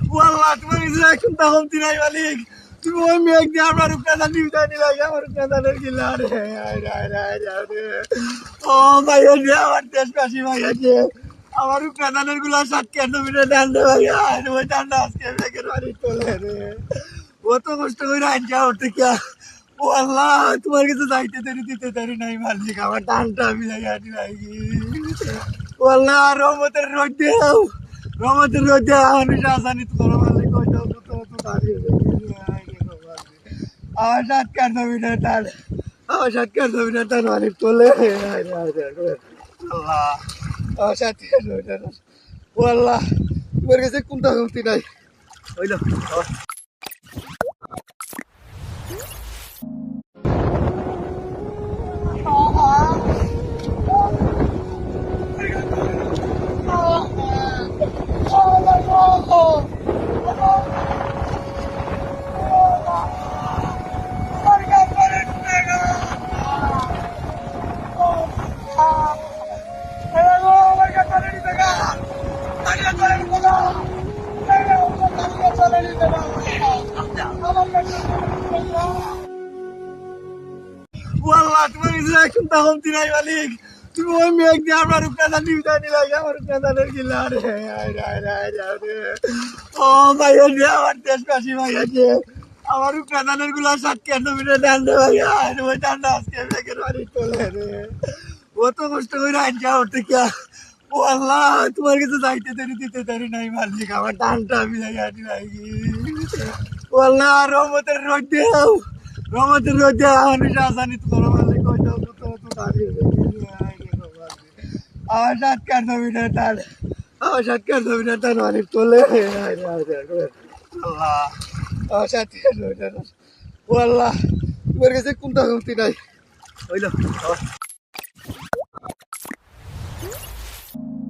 والله تبغى لكن تاخذ تناي مالك المهم يجي عمر كذا نيوتن لا عمر كذا نرجع ও ভাইয়া আমার দেশ পাশি ভাইয়া যে আমার প্রধানের গুলা সাত কেন মিলে ডাল দে ভাইয়া ওই ডালটা আজকে বেগের বাড়ি তোলে রে ও তো কষ্ট করে আনছা ওটা কি ও আল্লাহ তোমার কাছে যাইতে দেরি দিতে দেরি নাই মালিক আমার ডালটা আমি জায়গাটি ভাই ও আল্লাহ রহমতের রোদ দেও রহমতের রোদ দেও আমি আসানি তোমার মালিক কই দাও তো তো দাঁড়িয়ে আমার সাত কেন মিলে ডাল আমার সাত কেন মিলে ডাল মালিক তোলে আল্লাহ আমার সাত কেন মিলে ও আল্লাহ তোমার কাছে কোনটা কমতি নাই হইল والله تبغى كنت هم تناي مالك المهم يجي عمر كذا نيوتن لا عمر كذا نرجع ও ভাইয়া যে আমার দেশ পাশি ভাইয়া যে আমার প্রধানের গুলা সাত কেন মিলে ডাল দে ভাইয়া ওই ডালটা আজকে বেগের বাড়ি তোলে রে ও তো কষ্ট করে আনছা ওটা কি ও আল্লাহ তোমার কাছে যাইতে দেরি দিতে দেরি নাই মালিক আমার ডালটা আমি জায়গাটি ভাই ও আল্লাহ রহমতের রোদ দেও রহমতের রোদ দেও আমি আসানি তোমার মালিক কই দাও তো তো দাঁড়িয়ে আমার সাত কেন মিলে ডাল আমার সাত কেন মিলে ডাল মালিক তোলে আল্লাহ আমার সাত কেন মিলে ও আল্লাহ তোমার কাছে কোনটা কমতি নাই হইল